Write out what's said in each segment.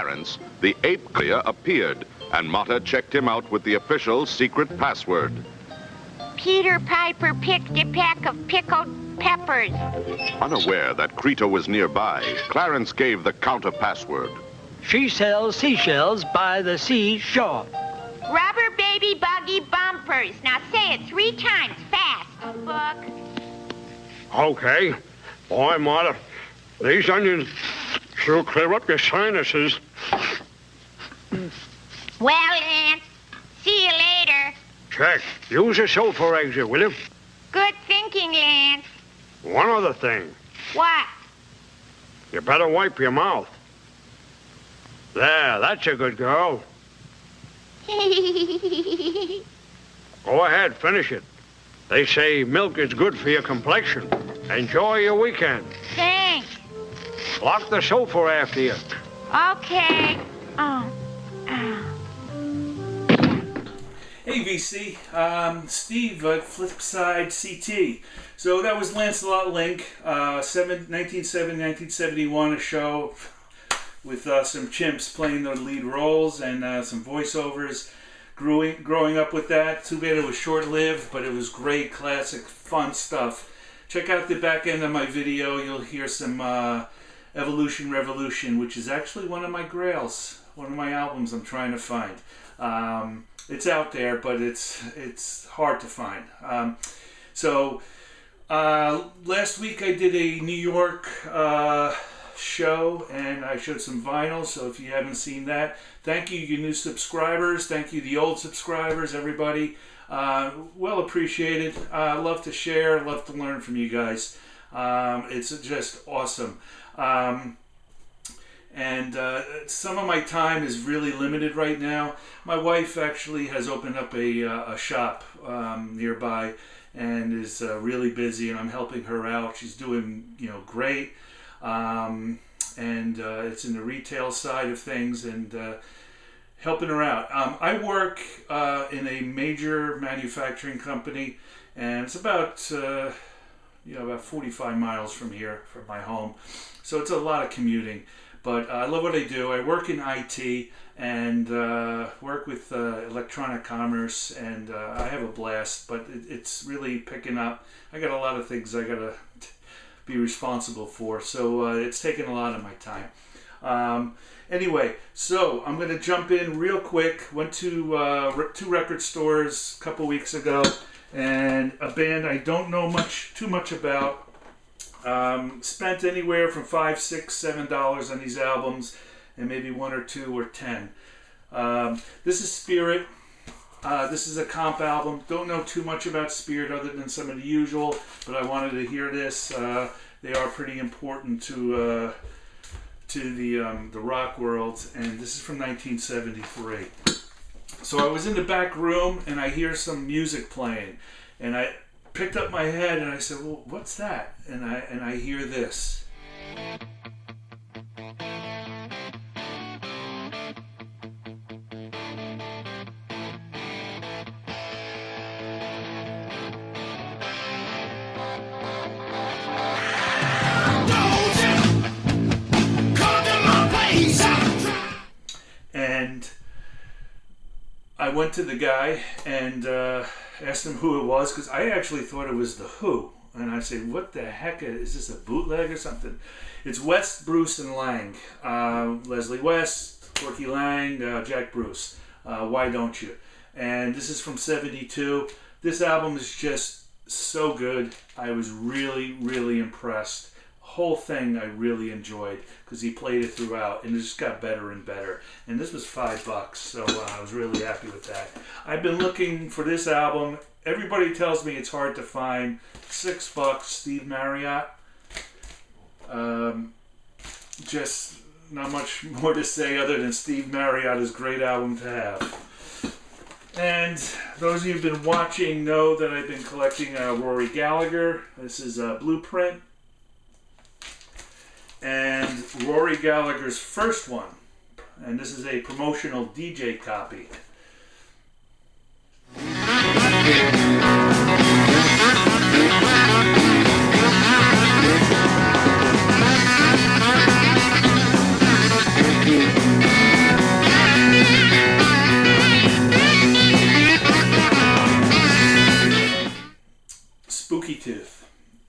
Clarence, the ape clear appeared, and Motta checked him out with the official secret password. Peter Piper picked a pack of pickled peppers. Unaware that Crito was nearby, Clarence gave the counter password. She sells seashells by the seashore. Rubber baby buggy bumpers. Now say it 3 times fast. A book. Okay. Boy, Motta, these onions sure clear up your sinuses. Well, Lance, see you later. Check. Use the sofa exit, will you? Good thinking, Lance. One other thing. What? You better wipe your mouth. There, that's a good girl. Go ahead, finish it. They say milk is good for your complexion. Enjoy your weekend. Thanks. Lock the sofa after you. Okay. Oh. Hey VC, Steve at FlipSideCT. So that was Lancelot Link, 1971, a show with some chimps playing the lead roles and some voiceovers. Growing up with that. Too bad it was short-lived, but it was great, classic, fun stuff. Check out the back end of my video. You'll hear some Evolution Revolution, which is actually one of my grails, one of my albums I'm trying to find. It's out there, but it's hard to find. Last week I did a New York show, and I showed some vinyl, so if you haven't seen that, thank you, you new subscribers. Thank you, the old subscribers, everybody. Well appreciated. I love to share, love to learn from you guys. It's just awesome. Some of my time is really limited right now. My wife actually has opened up a shop nearby and is really busy, and I'm helping her out. She's doing great, and it's in the retail side of things, and helping her out. I work in a major manufacturing company, and it's about 45 miles from here, from my home, so it's a lot of commuting. But I love what I do. I work in IT and work with electronic commerce, and I have a blast, but it's really picking up. I got a lot of things I got to be responsible for, so it's taking a lot of my time. Anyway, so I'm going to jump in real quick. Went to 2 record stores a couple weeks ago, and a band I don't know too much about. Spent anywhere from $5, $6, $7 on these albums, and maybe 1 or 2 or 10. This is Spirit. This is a comp album. Don't know too much about Spirit other than some of the usual, but I wanted to hear this. They are pretty important to the rock world, and this is from 1973. So I was in the back room, and I hear some music playing, and I picked up my head and I said, well, what's that? And I hear this. And I went to the guy and asked him who it was, because I actually thought it was The Who. And I said, what the heck, is this a bootleg or something? It's West, Bruce, and Lang. Leslie West, Corky Lang, Jack Bruce. Why Don't You? And this is from 72. This album is just so good. I was really, really impressed. Whole thing I really enjoyed, because he played it throughout, and it just got better and better. And this was $5, so I was really happy with that. I've been looking for this album. Everybody tells me it's hard to find. $6, Steve Marriott. Just not much more to say other than Steve Marriott is a great album to have. And those of you who've been watching know that I've been collecting Rory Gallagher. This is Blueprint. And Rory Gallagher's first one, and this is a promotional DJ copy.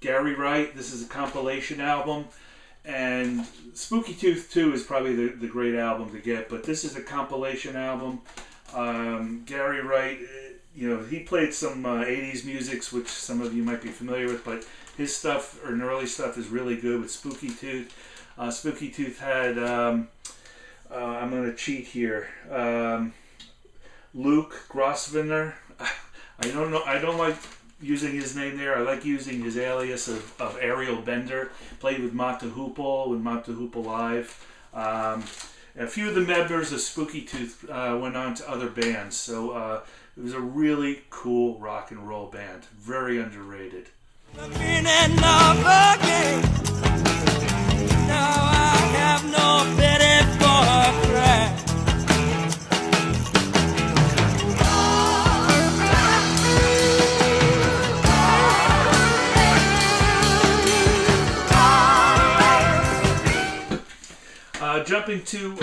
Gary Wright. This is a compilation album. And Spooky Tooth 2 is probably the great album to get, but this is a compilation album. Gary Wright, he played some 80s music, which some of you might be familiar with, but his stuff, or early stuff, is really good with Spooky Tooth. Spooky Tooth had, I'm going to cheat here, Luke Grosvenor. I don't like using his name there. I like using his alias of Ariel Bender. Played with Mata Hoople, with Mata Hoople Live. A few of the members of Spooky Tooth went on to other bands, so it was a really cool rock and roll band. Very underrated. Jumping to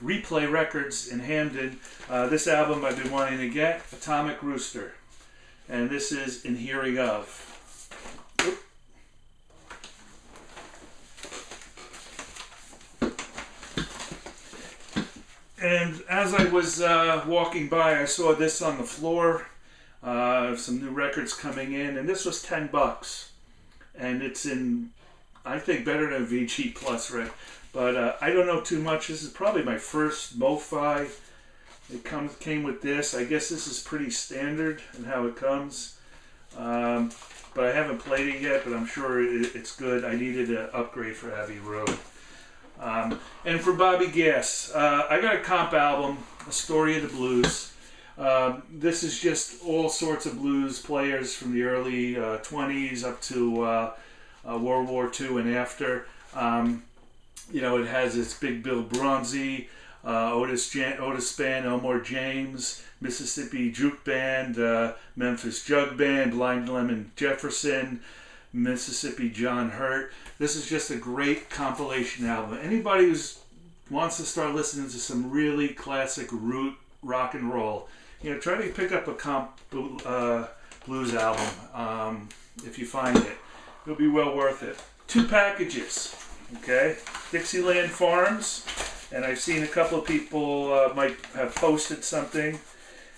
Replay Records in Hamden, this album I've been wanting to get, Atomic Rooster, and this is In Hearing Of. And as I was walking by, I saw this on the floor, some new records coming in, and this was $10, and it's in, I think, better than VG Plus, right? But I don't know too much. This is probably my first MoFi. It came with this. I guess this is pretty standard in how it comes. But I haven't played it yet, but I'm sure it's good. I needed an upgrade for Abbey Road. And for Bobby Gass, I got a comp album, A Story of the Blues. This is just all sorts of blues players from the early 20s up to World War II and after. It has its Big Bill Bronzy, Otis Band, Elmore James, Mississippi Juke Band, Memphis Jug Band, Blind Lemon Jefferson, Mississippi John Hurt. This is just a great compilation album. Anybody who wants to start listening to some really classic root rock and roll, try to pick up a comp blues album if you find it. It'll be well worth it. 2 packages, okay? Dixieland Farms, and I've seen a couple of people might have posted something,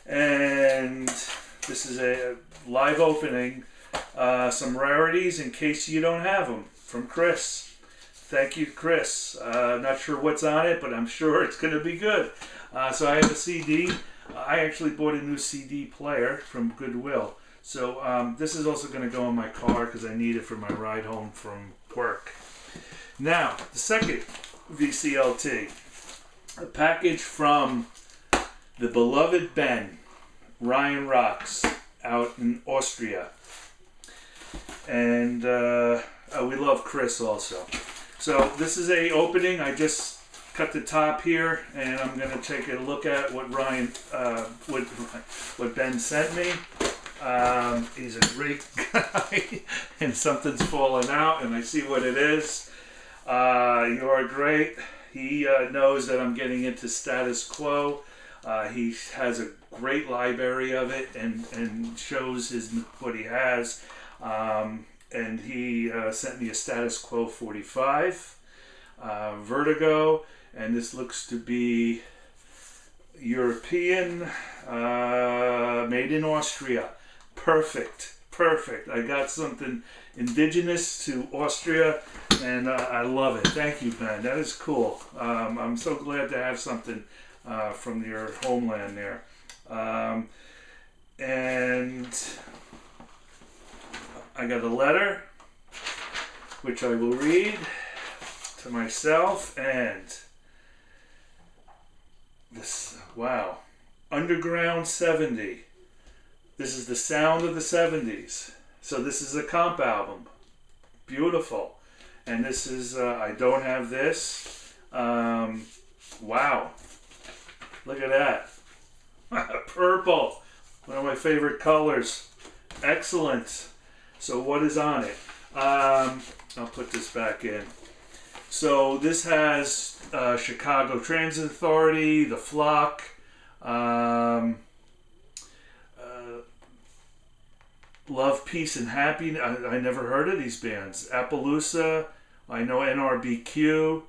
and this is a live opening. Some rarities in case you don't have them from Kris. Thank you, Kris. Not sure what's on it, but I'm sure it's going to be good. So I have a CD. I actually bought a new CD player from Goodwill. So this is also going to go in my car because I need it for my ride home from work. Now, the second VCLT, a package from the beloved Ben RyanRocks out in Austria. And we love Kris also. So this is a opening. I just cut the top here, and I'm going to take a look at what what Ben sent me. He's a great guy, and something's fallen out, and I see what it is. You are great. He knows that I'm getting into status quo. He has a great library of it, and shows what he has. And he sent me a Status Quo 45, Vertigo, and this looks to be European, made in Austria. Perfect. I got something indigenous to Austria, and I love it. Thank you, Ben. That is cool. I'm so glad to have something from your homeland there. And I got a letter, which I will read to myself, and this, wow, Underground 70. This is the sound of the 70s. So this is a comp album. Beautiful. And this is, I don't have this. Wow. Look at that. Purple. One of my favorite colors. Excellent. So what is on it? I'll put this back in. So this has Chicago Transit Authority, The Flock, Love, Peace, and Happiness. I never heard of these bands. Appaloosa. I know NRBQ.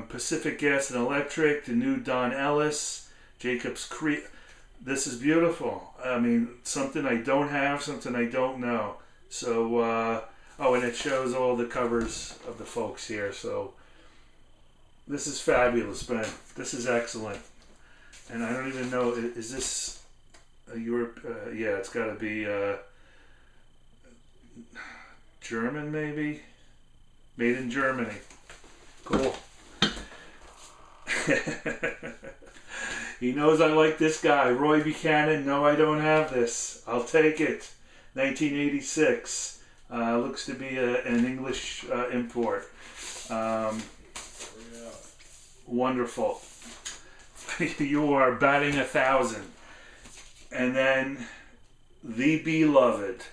Pacific Gas and Electric. The new Don Ellis. Jacob's Creek. This is beautiful. I mean, something I don't have, something I don't know. So, oh, and it shows all the covers of the folks here. So, this is fabulous, Ben. This is excellent. And I don't even know, is this a Europe? Yeah, it's got to be German, maybe? Made in Germany. Cool. He knows I like this guy, Roy Buchanan. No, I don't have this. I'll take it. 1986. Looks to be an English import. Wonderful. You are batting 1,000. And then the beloved,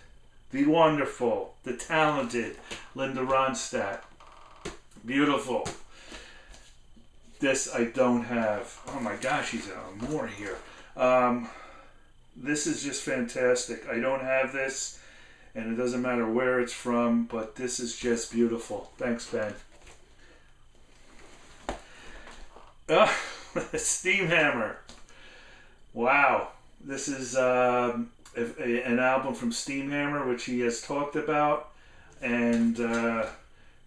the wonderful, the talented Linda Ronstadt. Beautiful. This I don't have. Oh my gosh, he's more here. This is just fantastic. I don't have this, and it doesn't matter where it's from, but this is just beautiful. Thanks, Ben. Steam Hammer. Wow. This is an album from Steam Hammer, which he has talked about, and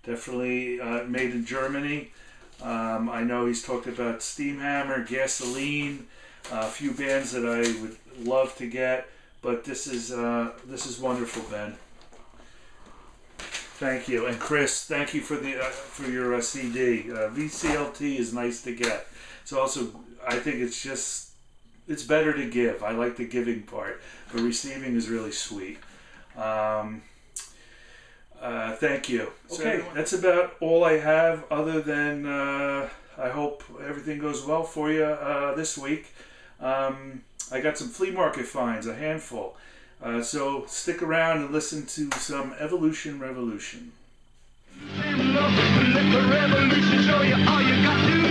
definitely made in Germany. I know he's talked about Steam Hammer, Gasoline, a few bands that I would love to get, but this is wonderful, Ben. Thank you, and Chris, thank you for your CD. VCLT is nice to get. It's also, I think it's better to give. I like the giving part, but receiving is really sweet. Thank you. Okay, that's about all I have, other than I hope everything goes well for you this week. I got some flea market finds, a handful. So stick around and listen to some Evolution Revolution. Let the revolution show you all you got to do.